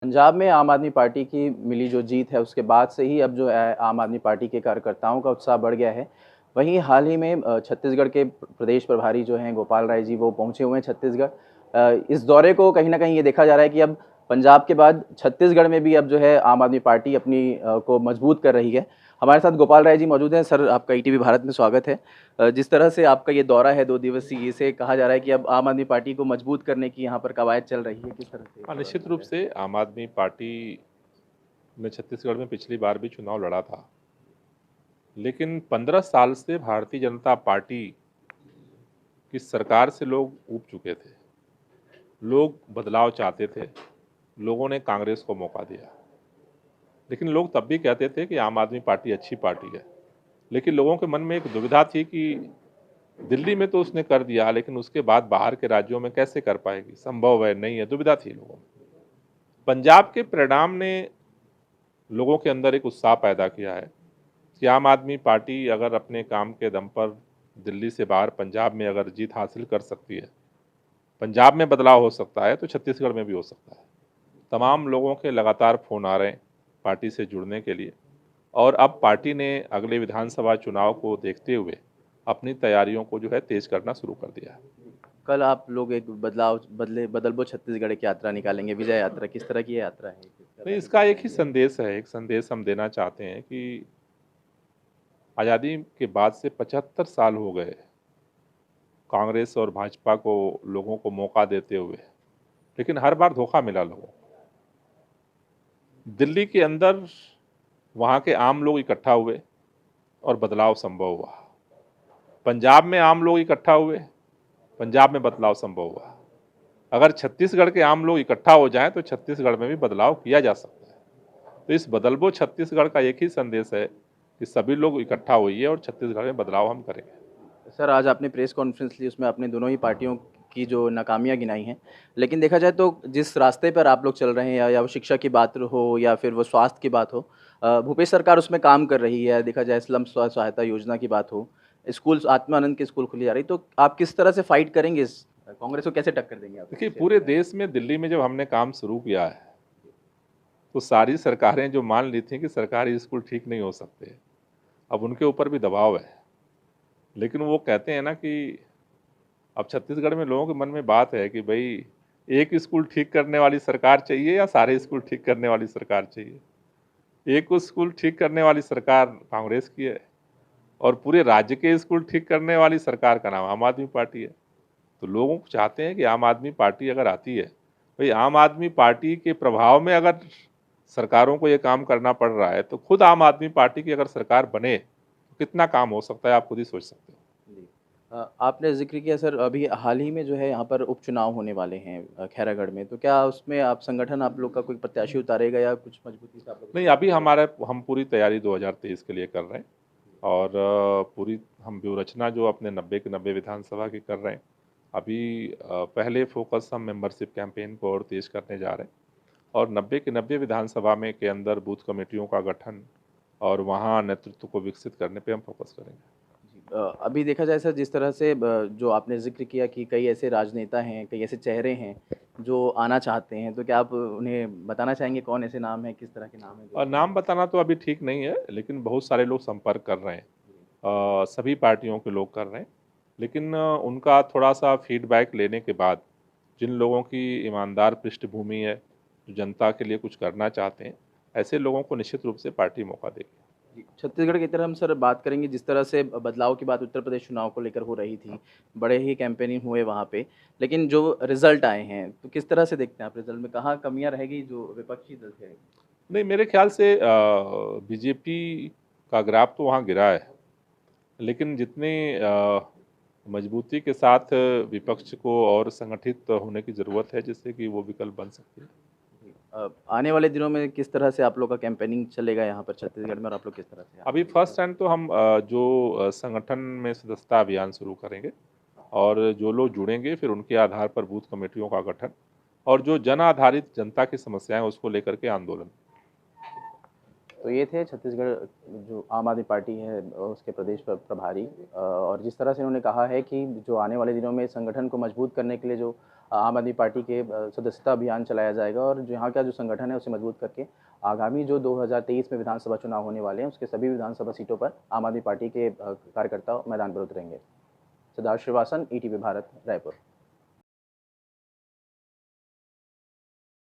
पंजाब में आम आदमी पार्टी की मिली जो जीत है, उसके बाद से ही अब जो है आम आदमी पार्टी के कार्यकर्ताओं का उत्साह बढ़ गया है। वहीं हाल ही में छत्तीसगढ़ के प्रदेश प्रभारी जो हैं गोपाल राय जी वो पहुँचे हुए हैं छत्तीसगढ़। इस दौरे को कहीं न कहीं ये देखा जा रहा है कि अब पंजाब के बाद छत्तीसगढ़ में भी अब जो है आम आदमी पार्टी अपनी को मजबूत कर रही है। हमारे साथ गोपाल राय जी मौजूद हैं। सर, आपका ईटीवी भारत में स्वागत है। जिस तरह से आपका ये दौरा है 2 दिवसीय, इसे कहा जा रहा है कि अब आम आदमी पार्टी को मजबूत करने की यहाँ पर कवायद चल रही है। किस तरह से हाँ, खबर निश्चित मिल रूप रहा है? से आम आदमी पार्टी ने छत्तीसगढ़ में पिछली बार भी चुनाव लड़ा था, लेकिन 15 साल से भारतीय जनता पार्टी की सरकार से लोग ऊब चुके थे। लोग बदलाव चाहते थे। लोगों ने कांग्रेस को मौका दिया, लेकिन लोग तब भी कहते थे कि आम आदमी पार्टी अच्छी पार्टी है। लेकिन लोगों के मन में एक दुविधा थी कि दिल्ली में तो उसने कर दिया, लेकिन उसके बाद बाहर के राज्यों में कैसे कर पाएगी, संभव है नहीं है, दुविधा थी लोगों में। पंजाब के परिणाम ने लोगों के अंदर एक उत्साह पैदा किया है कि आम आदमी पार्टी अगर अपने काम के दम पर दिल्ली से बाहर पंजाब में अगर जीत हासिल कर सकती है, पंजाब में बदलाव हो सकता है, तो छत्तीसगढ़ में भी हो सकता है। तमाम लोगों के लगातार फ़ोन आ रहे हैं पार्टी से जुड़ने के लिए, और अब पार्टी ने अगले विधानसभा चुनाव को देखते हुए अपनी तैयारियों को जो है तेज करना शुरू कर दिया है। कल आप लोग एक बदलबो छत्तीसगढ़ की यात्रा निकालेंगे, विजय यात्रा। किस तरह की ये यात्रा है? किस तरह नहीं, आगे इसका बढ़ एक ही पाएँगे? संदेश है, एक संदेश हम देना चाहते हैं कि आज़ादी के बाद से 75 साल हो गए कांग्रेस और भाजपा को लोगों को मौका देते हुए, लेकिन हर बार धोखा मिला लोगों को। दिल्ली के अंदर वहाँ के आम लोग इकट्ठा हुए और बदलाव संभव हुआ। पंजाब में आम लोग इकट्ठा हुए, पंजाब में बदलाव संभव हुआ। अगर छत्तीसगढ़ के आम लोग इकट्ठा हो जाएं तो छत्तीसगढ़ में भी बदलाव किया जा सकता है। तो इस बदलबो छत्तीसगढ़ का एक ही संदेश है कि सभी लोग इकट्ठा होइए और छत्तीसगढ़ में बदलाव हम करेंगे। सर, आज आपने प्रेस कॉन्फ्रेंस ली, उसमें आपने दोनों ही पार्टियों की जो नाकामियाँ गिनाई हैं। लेकिन देखा जाए तो जिस रास्ते पर आप लोग चल रहे हैं, या वो शिक्षा की बात हो या फिर वो स्वास्थ्य की बात हो, भूपेश सरकार उसमें काम कर रही है। देखा जाए स्लम स्व सहायता योजना की बात हो, स्कूल आत्मानंद की स्कूल खुली जा रही, तो आप किस तरह से फाइट करेंगे इस कांग्रेस को कैसे टक्कर देंगे आप? देखिए, इसे पूरे बताएँ। देश में दिल्ली में जब हमने काम शुरू किया है, तो सारी सरकारें जो मान ली थी कि सरकारी स्कूल ठीक नहीं हो सकते, अब उनके ऊपर भी दबाव है। लेकिन वो कहते हैं ना कि अब छत्तीसगढ़ में लोगों के मन में बात है कि भाई, एक स्कूल ठीक करने वाली सरकार चाहिए या सारे स्कूल ठीक करने वाली सरकार चाहिए। एक स्कूल ठीक करने वाली सरकार कांग्रेस की है, और पूरे राज्य के स्कूल ठीक करने वाली सरकार का नाम आम आदमी पार्टी है। तो लोगों को चाहते हैं कि आम आदमी पार्टी अगर आती है, भाई आम आदमी पार्टी के प्रभाव में अगर सरकारों को ये काम करना पड़ रहा है, तो खुद आम आदमी पार्टी की अगर सरकार बने तो कितना काम हो सकता है, आप खुद ही सोच सकते हो। जी। आपने ज़िक्र किया सर, अभी हाल ही में जो है यहाँ पर उपचुनाव होने वाले हैं खैरागढ़ में, तो क्या उसमें आप लोग का कोई प्रत्याशी उतारेगा या कुछ मजबूती से आप लोग नहीं, तैयारी अभी कर रहे हम पूरी तैयारी 2023 के लिए कर रहे हैं, और पूरी हम व्यूह रचना जो अपने 90 के 90 विधानसभा की कर रहे हैं। अभी पहले फोकस हम मेंबरशिप कैंपेन को और तेज करने जा रहे हैं, और 90 के 90 विधानसभा में के अंदर बूथ कमेटियों का गठन और वहाँ नेतृत्व को विकसित करने पे हम फोकस करेंगे। जी। अभी देखा जाए सर, जिस तरह से जो आपने ज़िक्र किया कि कई ऐसे राजनेता हैं, कई ऐसे चेहरे हैं जो आना चाहते हैं, तो क्या आप उन्हें बताना चाहेंगे कौन ऐसे नाम हैं, किस तरह के नाम हैं जो और आना नाम चाहते बताना तो अभी ठीक नहीं है, लेकिन बहुत सारे लोग संपर्क कर रहे हैं। सभी पार्टियों के लोग कर रहे हैं, लेकिन उनका थोड़ा सा फीडबैक लेने के बाद जिन लोगों की ईमानदार पृष्ठभूमि है, जो जनता के लिए कुछ करना चाहते हैं, ऐसे लोगों को निश्चित रूप से पार्टी मौका देगी। जी, छत्तीसगढ़ की तरह हम सर बात करेंगे, जिस तरह से बदलाव की बात उत्तर प्रदेश चुनाव को लेकर हो रही थी, बड़े ही कैंपेनिंग हुए वहाँ पे, लेकिन जो रिज़ल्ट आए हैं, तो किस तरह से देखते हैं आप रिज़ल्ट में, कहाँ कमियाँ रहेगी जो विपक्षी दल थे? नहीं, मेरे ख्याल से बीजेपी का ग्राफ तो वहाँ गिरा है, लेकिन जितनी मजबूती के साथ विपक्ष को और संगठित होने की ज़रूरत है, जिससे कि वो विकल्प बन सकती है। जी। आने वाले दिनों में किस तरह से आप लोग का कैंपेनिंग चलेगा यहाँ पर छत्तीसगढ़ में, और आप लोग किस तरह से अभी आगे फर्स्ट टाइम तो हम संगठन में सदस्यता अभियान शुरू करेंगे, और जो लोग जुड़ेंगे फिर उनके आधार पर बूथ कमेटियों का गठन, और जो जन आधारित जनता की समस्याएं उसको लेकर के आंदोलन। तो ये थे छत्तीसगढ़ जो आम आदमी पार्टी है उसके प्रदेश प्रभारी, और जिस तरह से उन्होंने कहा है कि जो आने वाले दिनों में संगठन को मजबूत करने के लिए जो आम आदमी पार्टी के सदस्यता अभियान चलाया जाएगा और यहाँ का जो संगठन है उसे मजबूत करके आगामी जो 2023 में विधानसभा चुनाव होने वाले हैं उसके सभी विधानसभा सीटों पर आम आदमी पार्टी के कार्यकर्ता मैदान पर उतरेंगे। सिद्धार्थ श्रीवासन, ईटीवी भारत, रायपुर।